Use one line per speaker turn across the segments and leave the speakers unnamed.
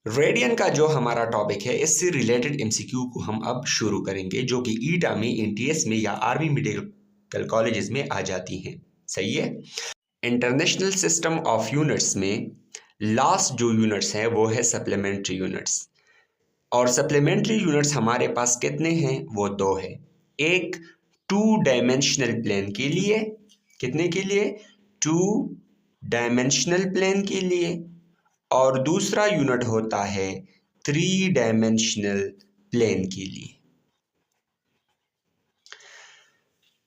Radian का जो हमारा टॉपिक है, इससे रिलेटेड एमसीक्यू को हम अब शुरू करेंगे, जो कि ईटा में, एनटीएस में या आर्मी मेडिकल कॉलेजेस में आ जाती हैं। सही है। इंटरनेशनल सिस्टम ऑफ यूनिट्स में लास्ट जो यूनिट्स हैं वो है सप्लीमेंट्री यूनिट्स। और सप्लीमेंट्री यूनिट्स हमारे पास कितने हैं? वो दो है। एक 2 डायमेंशनल प्लेन के लिए, कितने के लिए? 2 डायमेंशनल प्लेन के लिए, और दूसरा यूनिट होता है 3 डायमेंशनल प्लेन के लिए।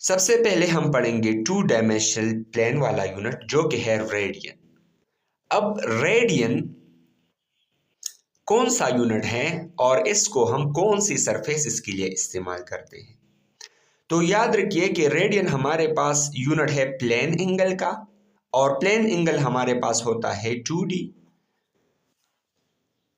सबसे पहले हम पढ़ेंगे 2 डायमेंशनल प्लेन वाला यूनिट, जो कि है रेडियन। अब रेडियन कौन सा यूनिट है और इसको हम कौन सी सरफेस के लिए इस्तेमाल करते हैं? तो याद रखिए कि रेडियन हमारे पास यूनिट है प्लेन एंगल का, और प्लेन एंगल हमारे पास होता है 2D,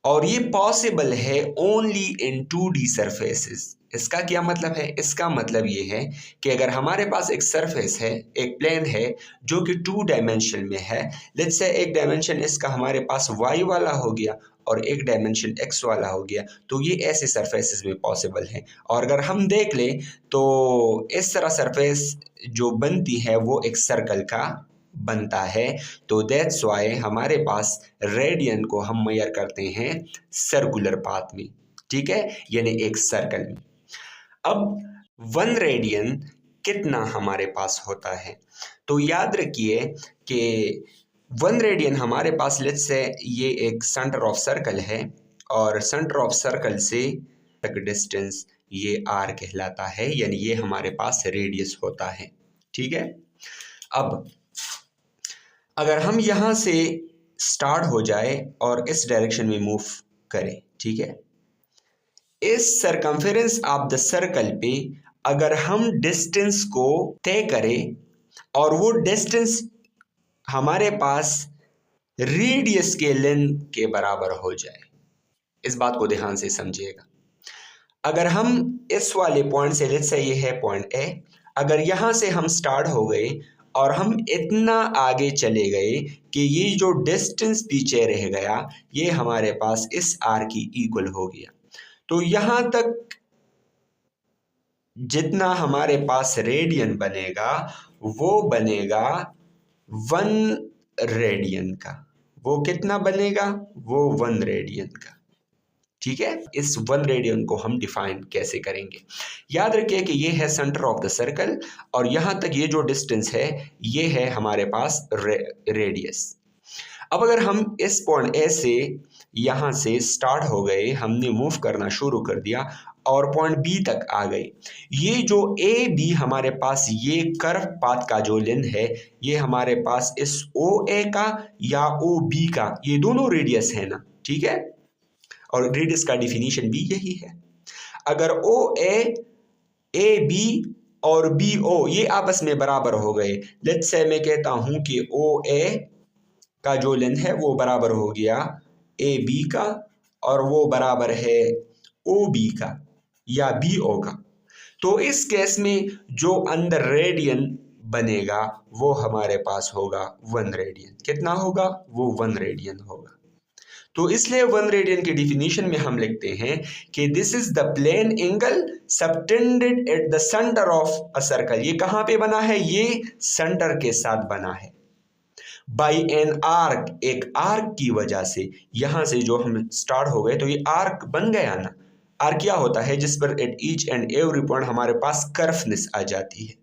और ये पॉसिबल है ओनली इन 2D सरफेसेस। इसका क्या मतलब है? इसका मतलब ये है कि अगर हमारे पास एक सरफेस है, एक प्लेन है जो कि 2 डायमेंशन में है, लेट्स से एक डायमेंशन इसका हमारे पास y वाला हो गया और एक डायमेंशन x वाला हो गया, तो ये ऐसे सरफेसेस में पॉसिबल है। और अगर हम देख लें तो इस तरह सरफेस जो बनती है वो एक सर्कल का बनता है। तो दैट्स वाई हमारे पास रेडियन को हम मेजर करते हैं सर्कुलर पाथ में, ठीक है, यानी एक सर्कल में। अब 1 रेडियन कितना हमारे पास होता है? तो याद रखिए कि 1 रेडियन हमारे पास, लेट्स से ये एक सेंटर ऑफ सर्कल है, और सेंटर ऑफ सर्कल से तक डिस्टेंस ये r कहलाता है, यानी ये हमारे पास रेडियस होता है, ठीक है। अब अगर हम यहाँ से स्टार्ट हो जाए और इस डायरेक्शन में मूव करें, ठीक है, इस सरकमफेरेंस ऑफ द सर्कल पे अगर हम डिस्टेंस को तय करें और वो डिस्टेंस हमारे पास रेडियस के लेंथ के बराबर हो जाए, इस बात को ध्यान से समझिएगा। अगर हम इस वाले पॉइंट से, लेट्स से ये है पॉइंट ए, अगर यहाँ से हम स्टार्ट हो गए और हम इतना आगे चले गए कि ये जो डिस्टेंस पीछे रह गया ये हमारे पास इस r की इक्वल हो गया, तो यहाँ तक जितना हमारे पास रेडियन बनेगा वो बनेगा 1 रेडियन का। वो कितना बनेगा? वो 1 रेडियन का, ठीक है। इस 1 रेडियन को हम डिफाइन कैसे करेंगे? याद रखिए कि ये है सेंटर ऑफ द सर्कल, और यहाँ तक ये जो डिस्टेंस है ये है हमारे पास रेडियस। अब अगर हम इस पॉइंट ए से यहाँ से स्टार्ट हो गए, हमने मूव करना शुरू कर दिया और पॉइंट बी तक आ गए, ये जो ए बी हमारे पास ये कर्व पाथ का जो लेंथ है, ये हमारे पास इस ओ ए का या ओ बी का, ये दोनों रेडियस है ना, ठीक है, और रेडियस का डिफिनीशन भी यही है। अगर ओ ए बी और बी ओ ये आपस में बराबर हो गए, लेट्स से मैं कहता हूं कि ओ ए का जो लेंथ है वो बराबर हो गया ए बी का, और वो बराबर है ओ बी का या बी ओ का, तो इस केस में जो अंदर रेडियन बनेगा वो हमारे पास होगा 1 रेडियन। कितना होगा? वो 1 रेडियन होगा। तो इसलिए 1 रेडियन की डिफिनीशन में हम लिखते हैं कि this is the plane angle subtended at the centre of a circle. ये कहाँ पे बना है? ये सेंटर के साथ बना है बाई एन आर्क, एक आर्क की वजह से। यहां से जो हम स्टार्ट हो गए तो ये आर्क बन गया ना। आर्क क्या होता है? जिस पर at each and every point हमारे पास कर्वनेस आ जाती है,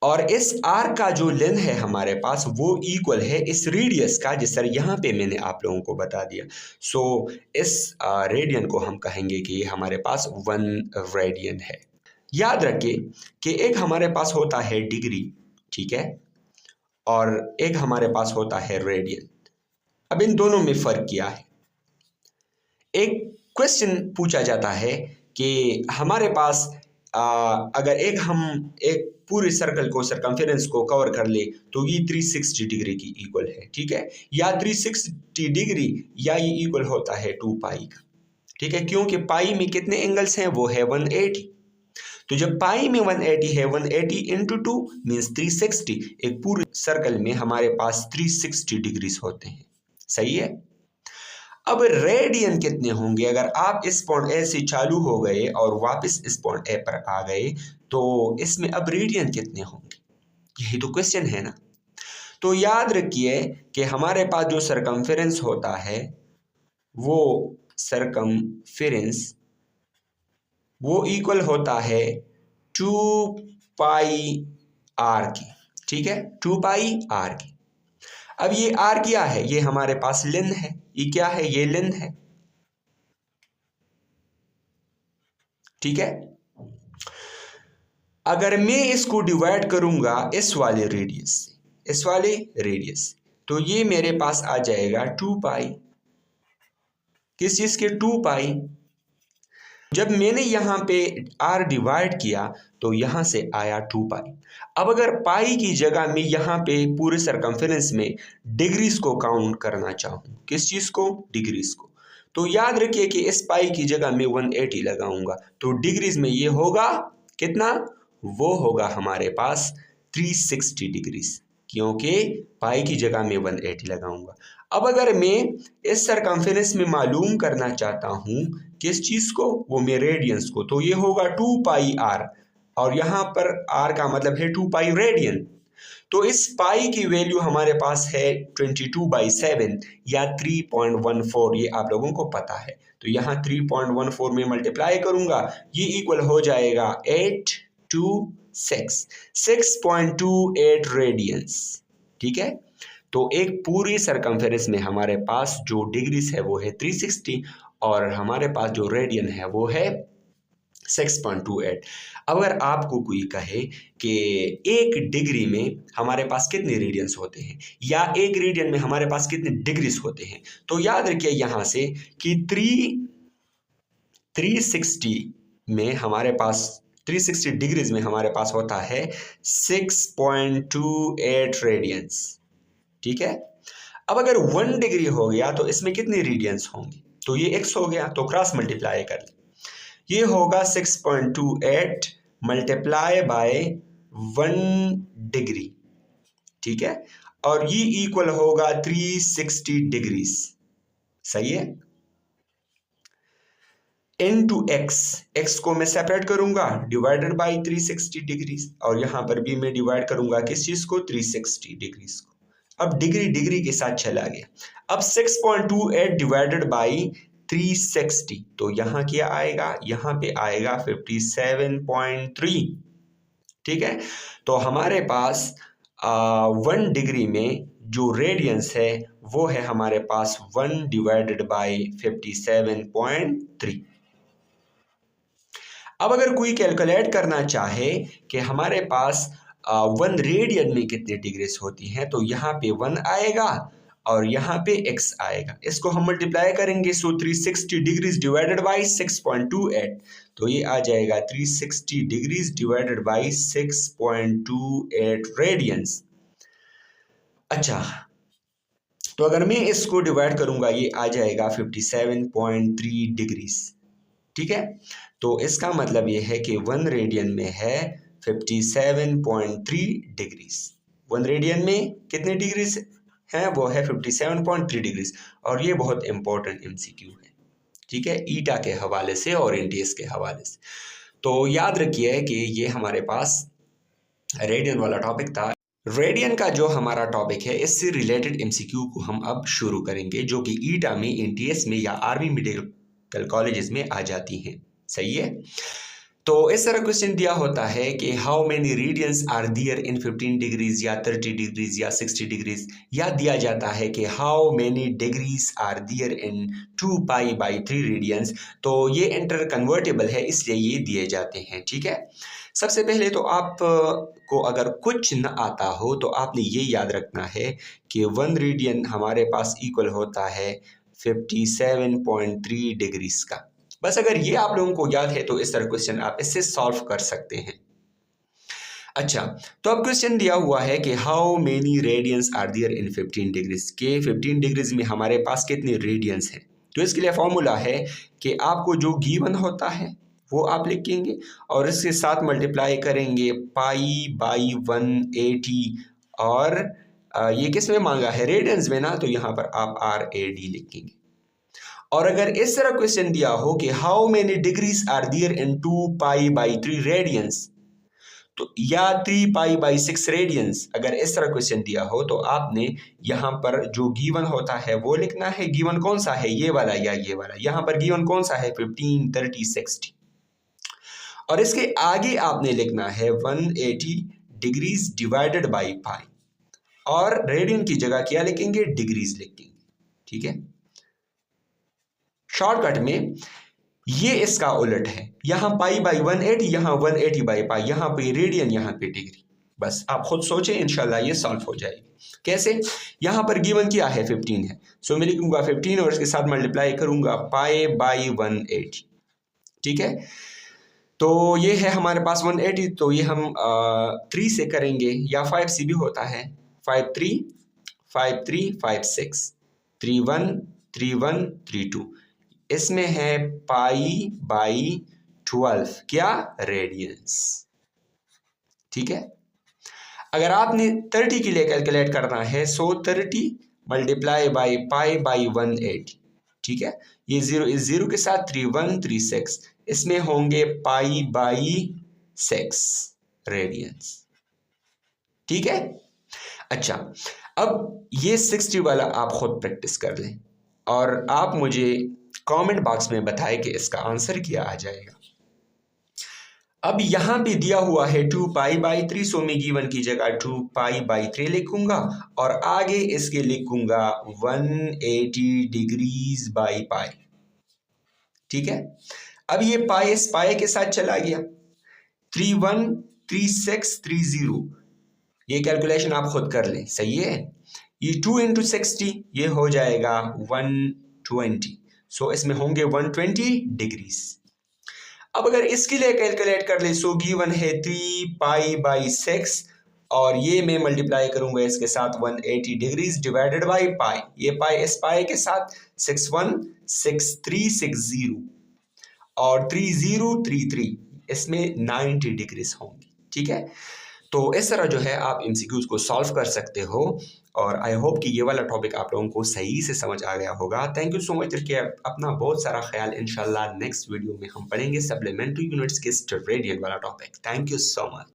और इस आर्क का जो लेंथ है हमारे पास वो इक्वल है इस रेडियस का, जिस तरह यहाँ पे मैंने आप लोगों को बता दिया। सो इस रेडियन को हम कहेंगे कि ये हमारे पास 1 रेडियन है। याद रखिए कि एक हमारे पास होता है डिग्री, ठीक है, और एक हमारे पास होता है रेडियन। अब इन दोनों में फर्क क्या है? एक क्वेश्चन पूछा जाता है कि हमारे पास अगर हम एक पूरे सर्कल को, सरकमफेरेंस को कवर कर ले तो ये 360 डिग्री की इक्वल है, ठीक है, या 360 डिग्री या ये इक्वल होता है 2 पाई का, ठीक है, क्योंकि पाई में कितने एंगल्स हैं? वो है 180। तो जब पाई में 180 है, 180 इंटू 2 मीन्स 360। एक पूरे सर्कल में हमारे पास 360 डिग्रीज होते हैं, सही है। अब रेडियन कितने होंगे? अगर आप इस पॉइंट ए से चालू हो गए और वापस इस पॉइंट ए पर आ गए तो इसमें अब रेडियन कितने होंगे? यही तो क्वेश्चन है ना। तो याद रखिए कि हमारे पास जो सरकमफेरेंस होता है वो सरकमफेरेंस वो इक्वल होता है 2 पाई आर की। ठीक है, 2 पाई आर की। अब ये आर क्या है? ये हमारे पास लेंथ है। ये क्या है? ये लेंथ है। ठीक है, अगर मैं इसको डिवाइड करूंगा इस वाले रेडियस से, इस वाले रेडियस से, तो ये मेरे पास आ जाएगा 2 पाई। किस चीज के? 2 पाई। जब मैंने यहाँ पे आर डिवाइड किया तो यहाँ से आया 2 पाई। अब अगर पाई की जगह मैं यहाँ पे पूरे सरकमफेरेंस में डिग्रीज को काउंट करना चाहूँ, किस चीज को? डिग्रीज को, तो याद रखिए कि इस पाई की जगह मैं 180 लगाऊंगा तो डिग्रीज में ये होगा कितना? वो होगा हमारे पास 360 डिग्रीज, क्योंकि पाई की जगह मैं 180 लगाऊंगा। अब अगर मैं इस सरकमफेरेंस में मालूम करना चाहता हूं किस चीज को? वो मैं रेडियंस को, तो ये होगा 2 पाई आर, और यहाँ पर आर का मतलब है 2 पाई रेडियन। तो इस पाई की वैल्यू हमारे पास है 22/7 या 3.14, ये आप लोगों को पता है। तो यहाँ 3.14 में मल्टीप्लाई करूंगा, ये इक्वल हो जाएगा 6.28 रेडियंस। ठीक है, तो एक पूरी सरकमफेरेंस में हमारे पास जो डिग्रीज है वो है 360 और हमारे पास जो रेडियन है वो है 6.28। अगर आपको कोई कहे कि एक डिग्री में हमारे पास कितने रेडियंस होते हैं या एक रेडियन में हमारे पास कितने डिग्रीज होते हैं, तो याद रखिए यहाँ से कि 360 में हमारे पास 360 डिग्रीज में हमारे पास होता है 6.28 रेडियंस। ठीक है, अब अगर 1 डिग्री हो गया तो इसमें कितनी रेडियंस होंगी? तो ये x हो गया, तो क्रॉस मल्टीप्लाई कर ले, ये होगा 6.28 मल्टीप्लाई बाय 1 डिग्री। ठीक है, और ये इक्वल होगा 360 डिग्रीज। सही है, इनटू x को मैं सेपरेट करूंगा डिवाइडेड बाय 360 डिग्रीज, और यहां पर भी मैं डिवाइड करूंगा किस चीज को? 360 डिग्रीज को। अब डिग्री डिग्री के साथ चला गया। अब 6.28 डिवाइडेड बाई 360, तो यहाँ क्या आएगा? यहाँ पे आएगा 57.3। ठीक है, तो हमारे पास 1 डिग्री में जो रेडियंस है वो है हमारे पास 1 डिवाइडेड बाई 57.3। अब अगर कोई कैलकुलेट करना चाहे कि हमारे पास 1 रेडियन में कितने डिग्रीज होती हैं, तो यहाँ पे 1 आएगा और यहाँ पे x आएगा, इसको हम मल्टीप्लाई करेंगे। सो 360 डिग्रीज डिवाइडेड बाई 6.28, तो ये आ जाएगा 360 डिग्रीज डिवाइडेड बाई 6.28 रेडियंस। अच्छा, तो अगर मैं इसको डिवाइड करूंगा ये आ जाएगा 57.3 डिग्रीज। ठीक है, तो इसका मतलब ये है कि 1 रेडियन में है 57.3 डिग्रीज। 1 रेडियन में कितने डिग्रीज हैं? वो है 57.3 डिग्रीज, और ये बहुत इंपॉर्टेंट एमसीक्यू है। ठीक है, ईटा के हवाले से और एनटीएस के हवाले से। तो याद रखिए कि ये हमारे पास रेडियन वाला टॉपिक था। रेडियन का जो हमारा टॉपिक है इससे रिलेटेड एमसीक्यू को हम अब शुरू करेंगे, जो कि ईटा में, एनटीएस में या आर्मी मेडिकल कॉलेजेस में आ जाती हैं। सही है, तो इस तरह क्वेश्चन दिया होता है कि how many radians are there in 15 degrees या 30 डिग्रीज या 60 डिग्रीज, या दिया जाता है कि how many degrees are there in 2 pi by 3 radians. तो ये इंटर कन्वर्टेबल है इसलिए ये दिए जाते हैं। ठीक है, सबसे पहले तो आप को अगर कुछ न आता हो तो आपने ये याद रखना है कि 1 रेडियन हमारे पास इक्वल होता है 57.3 डिग्रीज का। बस अगर ये आप लोगों को याद है तो इस तरह क्वेश्चन आप इससे सॉल्व कर सकते हैं। अच्छा, तो अब क्वेश्चन दिया हुआ है कि how many radians are there in 15 degrees, के 15 डिग्रीज में हमारे पास कितने रेडियंस हैं। तो इसके लिए फॉर्मूला है कि आपको जो गिवन होता है वो आप लिखेंगे और इसके साथ मल्टीप्लाई करेंगे पाई बाई 180, और ये किस में मांगा है? रेडियंस में ना, तो यहाँ पर आप RAD लिखेंगे। और अगर इस तरह क्वेश्चन दिया हो कि how many degrees are there in 2π/3 radians, तो या 3π/6 रेडियंस, अगर इस तरह क्वेश्चन दिया हो तो आपने यहाँ पर जो गिवन होता है वो लिखना है। गिवन कौन सा है, ये वाला या ये वाला? यहाँ पर गिवन कौन सा है, 15, 30, 60। और इसके आगे आपने लिखना है 180 डिग्रीज डिवाइडेड बाई पाई, और रेडियन की जगह क्या लिखेंगे, डिग्रीज लिखेंगे। ठीक है, शॉर्टकट में ये इसका उलट है, यहाँ π/180, यहाँ 180/π, यहाँ पे रेडियन, यहाँ पे डिग्री। बस आप खुद सोचें, इंशाल्लाह ये सॉल्व हो जाएगी। कैसे? यहाँ पर गिवन क्या है, 15 है, सो मैं लिखूंगा 15 और इसके साथ मल्टीप्लाई करूंगा π/180। ठीक है, तो ये है हमारे पास 180, तो ये हम 3 से करेंगे या 5 से भी होता है। 5 3 5 3 5 6 3 1 3 1 3 2, इसमें है π/12 क्या, रेडियंस। ठीक है, अगर आपने 30 के लिए कैलकुलेट करना है, सो 30 मल्टीप्लाई बाई π/180। ठीक है, ये 0 इस 0 के साथ 3 1 3 6, इसमें होंगे π/6 रेडियंस। ठीक है, अच्छा, अब ये 60 वाला आप खुद प्रैक्टिस कर लें और आप मुझे कमेंट बॉक्स में बताएं कि इसका आंसर क्या आ जाएगा। अब यहाँ पे दिया हुआ है 2π/3, सो मैं गिवन की जगह 2π/3 लिखूंगा और आगे इसके लिखूंगा 180 डिग्रीज बाई पाई। ठीक है, अब ये पाई इस पाई के साथ चला गया, 3 1 3 6 3 0, ये कैलकुलेशन आप खुद कर लें। सही है, ये 2 × 60 ये हो जाएगा 120, सो इसमें होंगे 120 डिग्रीज। अब अगर इसके लिए कैलकुलेट कर ले, सो गिवन है 3π/6 और ये मैं मल्टीप्लाई करूंगा इसके साथ 180 डिग्रीज डिवाइडेड बाई पाई, ये पाई इस पाई के साथ 6 1 6 3 6 0 और 3 0 3 3, इसमें 90 डिग्रीज होंगी। ठीक है, तो इस तरह जो है आप एमसीक्यूज को सॉल्व कर सकते हो और आई होप कि ये वाला टॉपिक आप लोगों को सही से समझ आ गया होगा। थैंक यू सो मच, रखिए अपना बहुत सारा ख्याल। इंशाल्लाह नेक्स्ट वीडियो में हम पढ़ेंगे सप्लीमेंट्री यूनिट्स के रेडियन वाला topic. Thank you so much.